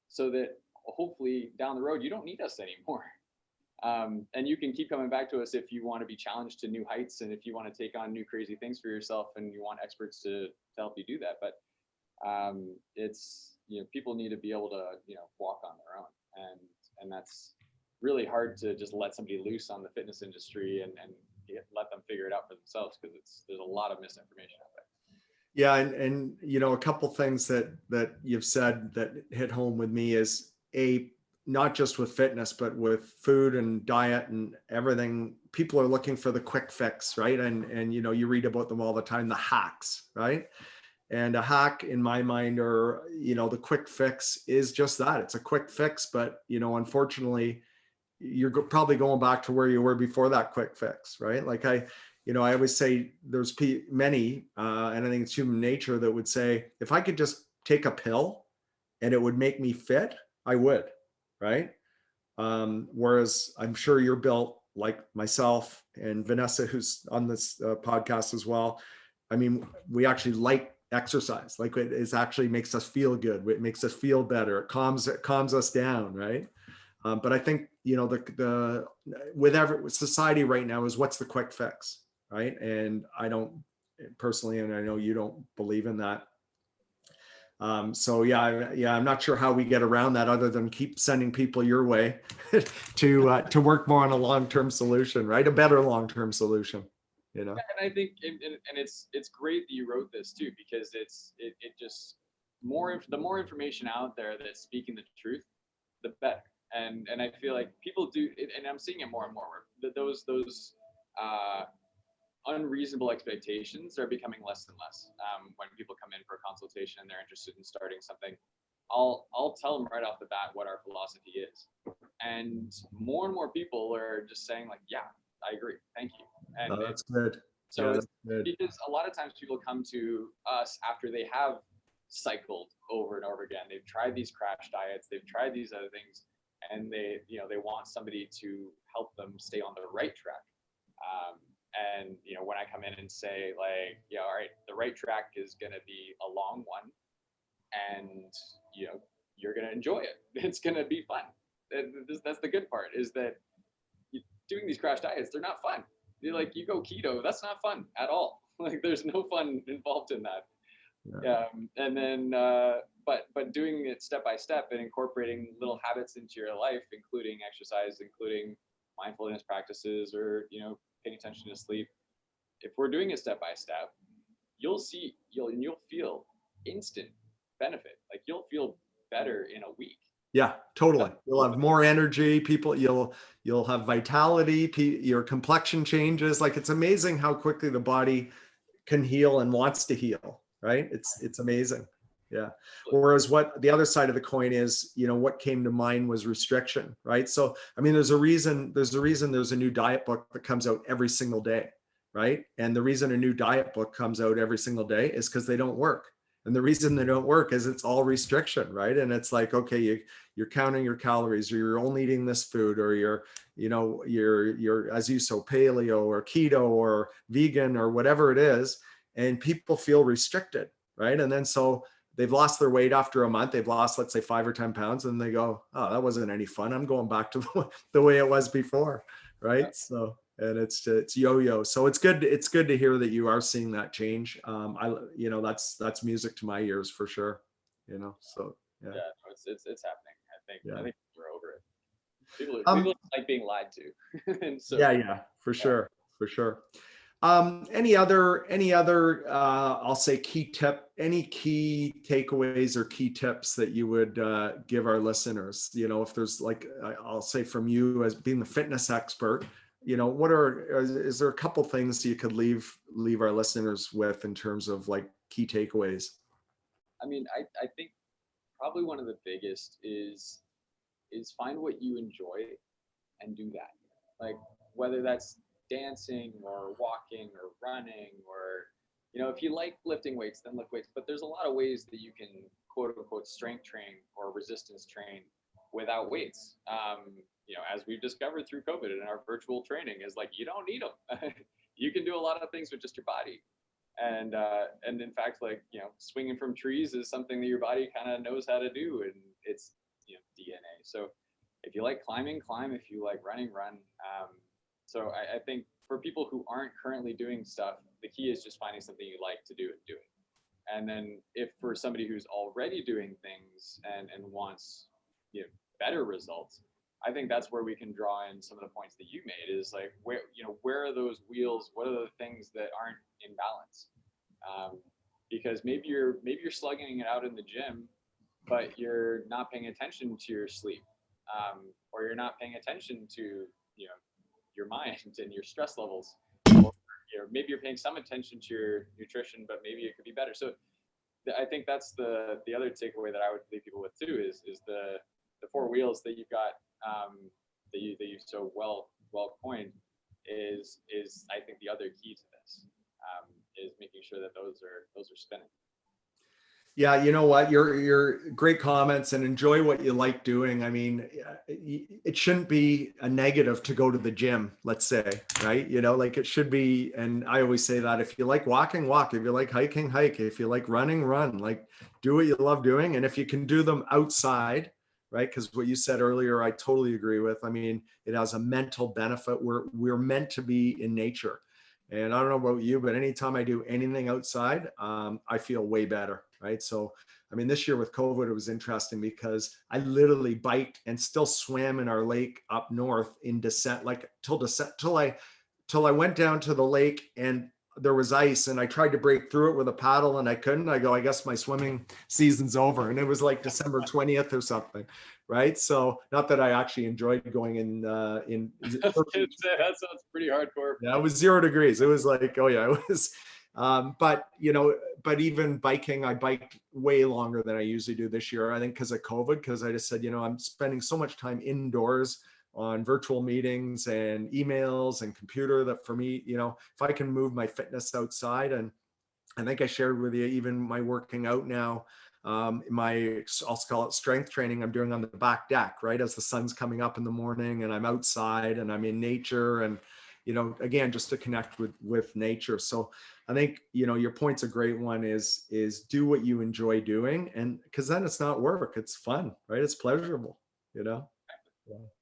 so that hopefully down the road you don't need us anymore. And you can keep coming back to us if you want to be challenged to new heights and if you want to take on new crazy things for yourself and you want experts to help you do that. But it's people need to be able to walk on their own, and that's really hard to just let somebody loose on the fitness industry and let them figure figure it out for themselves, because there's a lot of misinformation out there. Yeah, and you know, a couple things that you've said that hit home with me is not just with fitness, but with food and diet and everything. People are looking for the quick fix, right? And you know, you read about them all the time, the hacks, right? And a hack in my mind, or you know, the quick fix is just that. It's a quick fix, but you know, unfortunately, you're probably going back to where you were before that quick fix, right? Like you know, I always say there's many, and I think it's human nature that would say, if I could just take a pill and it would make me fit, I would, right? Whereas I'm sure you're built like myself and Vanessa, who's on this podcast as well. I mean, we actually like exercise. Like it actually makes us feel good. It makes us feel better. It calms us down, right? But I think, you know, the with every society right now is, what's the quick fix, right? And I don't personally, and I know you don't believe in that. So yeah, I'm not sure how we get around that, other than keep sending people your way to work more on a long-term solution, right? A better long-term solution, you know. Yeah, and I think, and it's great that you wrote this too, because it just the more information out there that's speaking the truth, the better. And I feel like people do, and I'm seeing it more and more, that those unreasonable expectations are becoming less and less. When people come in for a consultation and they're interested in starting something, I'll tell them right off the bat what our philosophy is, and more people are just saying like, yeah, I agree, thank you. And Oh, that's good. so Yeah, it's that's good. because a lot of times people come to us after they have cycled over and over again. They've tried these crash diets, they've tried these other things, and they want somebody to help them stay on the right track. And when I come in and say like, yeah, all right, the right track is going to be a long one, and you're going to enjoy it. It's going to be fun. That's the good part, is that doing these crash diets, they're not fun. You're like, you go keto, that's not fun at all. Like there's no fun involved in that. Yeah. And then but doing it step by step and incorporating little habits into your life, including exercise, including mindfulness practices, or paying attention to sleep. If we're doing it step by step, you'll feel instant benefit. Like you'll feel better in a week. Yeah, totally. You'll have more energy. You'll have vitality. Your complexion changes. Like it's amazing how quickly the body can heal and wants to heal. Right? It's amazing. Yeah. Whereas what the other side of the coin is, what came to mind was restriction. Right? So I mean, there's a reason there's a new diet book that comes out every single day. Right? And the reason a new diet book comes out every single day is because they don't work. And the reason they don't work is it's all restriction, right? And it's like, okay, you're counting your calories, or you're only eating this food, or you're as you so paleo or keto or vegan or whatever it is, and people feel restricted, right? And then so they've lost their weight after a month, they've lost, let's say 5 or 10 pounds, and they go, oh, that wasn't any fun. I'm going back to the way it was before, right? Yeah. So, and it's yo-yo. So it's good to hear that you are seeing that change. That's music to my ears for sure. So yeah. Yeah, no, it's happening. I think we're over it. People like being lied to. And so yeah, for sure. Any other I'll say key takeaways or key tips that you would give our listeners? If there's, like, I'll say from you as being the fitness expert, is there a couple things you could leave our listeners with in terms of like key takeaways? I mean, I think probably one of the biggest is find what you enjoy and do that. Like whether that's dancing or walking or running, or if you like lifting weights, then lift weights. But there's a lot of ways that you can quote unquote strength train or resistance train without weights. As we've discovered through COVID and our virtual training, is like, you don't need them. You can do a lot of things with just your body. And in fact, like, swinging from trees is something that your body kind of knows how to do, and it's DNA. So if you like climbing, climb. If you like running, run. So I think for people who aren't currently doing stuff, the key is just finding something you like to do and do it. And then if for somebody who's already doing things and wants better results, I think that's where we can draw in some of the points that you made, is like, where are those wheels? What are the things that aren't in balance? Because maybe you're slugging it out in the gym, but you're not paying attention to your sleep, or you're not paying attention to, your mind and your stress levels, or maybe you're paying some attention to your nutrition, but maybe it could be better. So I think that's the other takeaway that I would leave people with too, is the four wheels that you've got, that you so well coined, is I think the other key to this, is making sure that those are spinning. Yeah, you know what? Your great comments, and enjoy what you like doing. I mean, it shouldn't be a negative to go to the gym, let's say, right? Like it should be, and I always say that if you like walking, walk. If you like hiking, hike. If you like running, run. Like do what you love doing. And if you can do them outside, right? Because what you said earlier, I totally agree with. I mean, it has a mental benefit. We're meant to be in nature. And I don't know about you, but anytime I do anything outside, I feel way better, right? So, I mean, this year with COVID, it was interesting because I literally biked and still swam in our lake up north in descent, like till I went down to the lake and there was ice, and I tried to break through it with a paddle and I couldn't. I go, I guess my swimming season's over. And it was like December 20th or something, right? So not that I actually enjoyed going in That sounds pretty hardcore. yeah, it was 0 degrees. It was like, oh yeah, it was. But even biking, I biked way longer than I usually do this year. I think because of COVID, because I just said, I'm spending so much time indoors on virtual meetings and emails and computer, that for me, if I can move my fitness outside, and I think I shared with you even my working out now, I'll call it strength training, I'm doing on the back deck, right? As the sun's coming up in the morning and I'm outside and I'm in nature, and, again, just to connect with nature. So I think, your point's a great one, is do what you enjoy doing. And because then it's not work, it's fun, right? It's pleasurable, Yeah.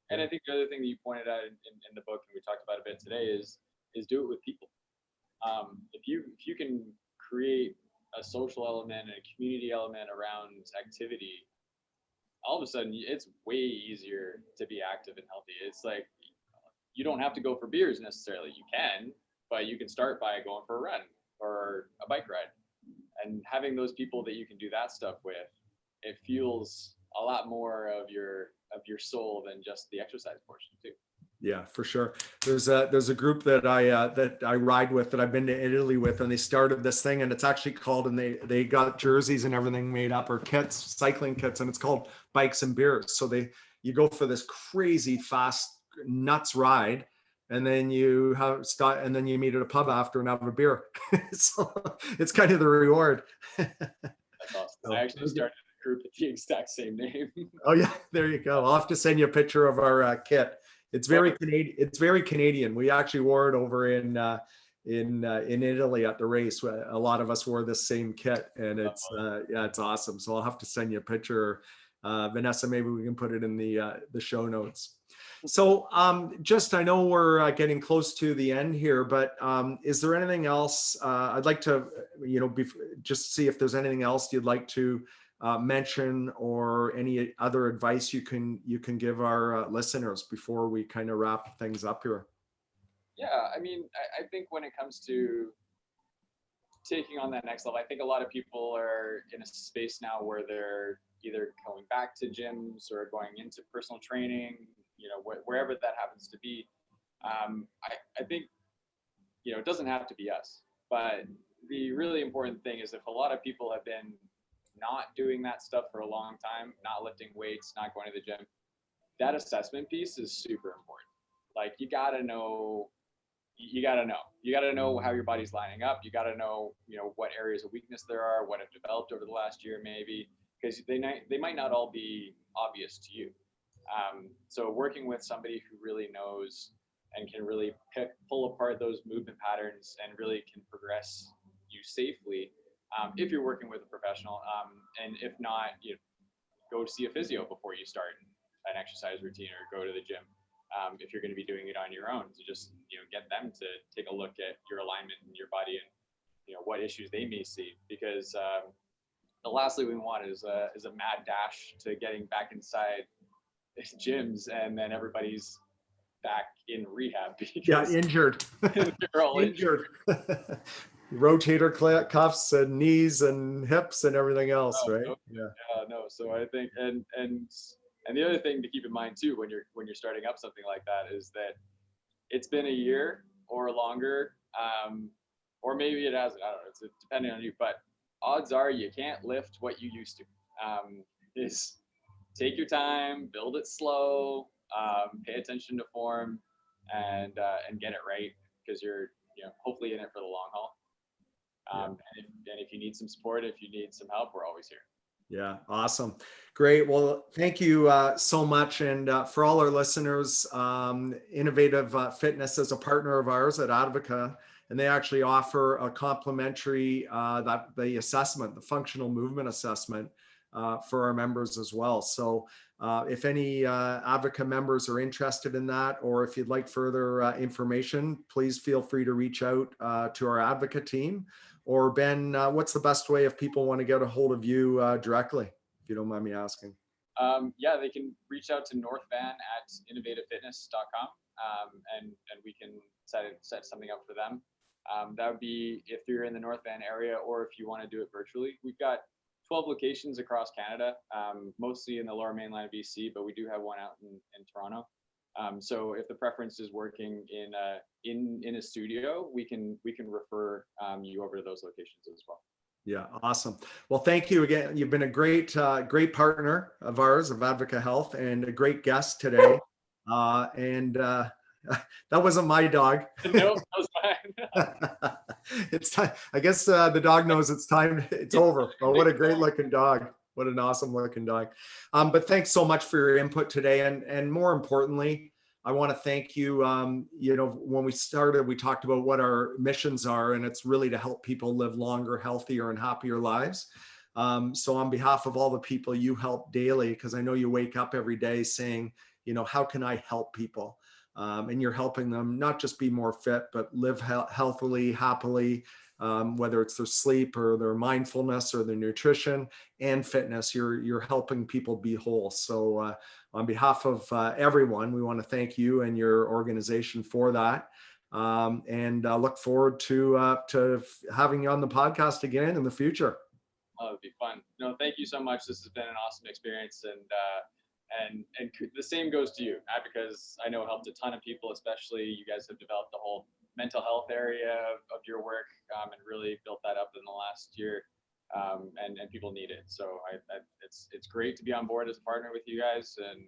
And I think the other thing that you pointed out in the book, and we talked about a bit today, is do it with people. If you can create a social element and a community element around activity, all of a sudden it's way easier to be active and healthy. It's like, you don't have to go for beers necessarily. You can, but you can start by going for a run or a bike ride, and having those people that you can do that stuff with, it fuels a lot more of your soul than just the exercise portion too. Yeah, for sure. There's a group that I ride with, that I've been to Italy with, and they started this thing, and it's actually called, and they got jerseys and everything made up, or kits, cycling kits, and it's called Bikes and Beers. So you go for this crazy fast nuts ride, and then you meet at a pub after and have a beer. So it's kind of the reward. That's awesome. So, I actually started a group with the exact same name. Oh yeah, there you go. I'll have to send you a picture of our kit. It's very Canadian. It's very Canadian. We actually wore it over in Italy at the race. A lot of us wore this same kit, and it's awesome. So I'll have to send you a picture, Vanessa. Maybe we can put it in the show notes. So I know we're getting close to the end here, but is there anything else I'd like to just see if there's anything else you'd like to mention, or any other advice you can give our listeners before we kind of wrap things up here? Yeah, I mean, I think when it comes to taking on that next level, I think a lot of people are in a space now where they're either going back to gyms or going into personal training, wherever that happens to be. I think, it doesn't have to be us, but the really important thing is, if a lot of people have been not doing that stuff for a long time, not lifting weights, not going to the gym, that assessment piece is super important. Like, you gotta know how your body's lining up. You gotta know, what areas of weakness there are, what have developed over the last year, maybe, because they might not all be obvious to you. So working with somebody who really knows and can really pull apart those movement patterns and really can progress you safely, if you're working with a professional, and if not, go see a physio before you start an exercise routine, or go to the gym, if you're going to be doing it on your own, to just get them to take a look at your alignment in your body, and what issues they may see, because the last thing we want is a mad dash to getting back inside gyms, and then everybody's back in rehab Yeah, because injured. they're all injured. Rotator cuffs and knees and hips and everything else, Oh, right? no, Yeah. no. So I think, and the other thing to keep in mind too when you're starting up something like that is that it's been a year or longer, or maybe it hasn't. I don't know. It's depending on you, but odds are you can't lift what you used to. Is take your time, build it slow, pay attention to form, and get it right because you're hopefully in it for the long haul. Yeah. And if you need some support, if you need some help, we're always here. Yeah, awesome. Great. Well, thank you so much. And for all our listeners, Innovative Fitness is a partner of ours at Advoca, and they actually offer a complimentary the assessment, the functional movement assessment for our members as well. So if any Advoca members are interested in that, or if you'd like further information, please feel free to reach out to our Advoca team. Or Ben, what's the best way if people want to get a hold of you directly, if you don't mind me asking? Yeah, they can reach out to northvan at innovativefitness.com, and we can set something up for them. That would be if you're in the North Van area, or if you want to do it virtually. We've got 12 locations across Canada, mostly in the Lower Mainland of BC, but we do have one out in Toronto. So if the preference is working in a studio, we can refer you over to those locations as well. Yeah, awesome. Well, thank you again. You've been a great partner of ours, of Advoca Health, and a great guest today. That wasn't my dog. No, that was fine. It's time. I guess the dog knows it's time. It's over. Oh, what a great looking dog. What an awesome looking dog. But thanks so much for your input today. And more importantly, I want to thank you. When we started, we talked about what our missions are, and it's really to help people live longer, healthier, and happier lives. So on behalf of all the people you help daily, because I know you wake up every day saying, how can I help people? And you're helping them not just be more fit, but live healthily, happily, whether it's their sleep or their mindfulness or their nutrition and fitness. You're helping people be whole. So on behalf of everyone, we want to thank you and your organization for that. And look forward to having you on the podcast again in the future. Oh, it'd be fun. No, thank you so much. This has been an awesome experience, and the same goes to you, because I know it helped a ton of people. Especially you guys have developed the whole mental health area of your work, and really built that up in the last year, and people need it. So it's great to be on board as a partner with you guys, and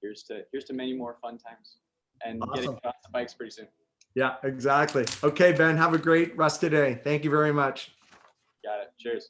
here's to many more fun times and Awesome. Getting off the bikes pretty soon. Yeah, exactly. Okay, Ben, have a great rest of the day. Thank you very much. Got it. Cheers.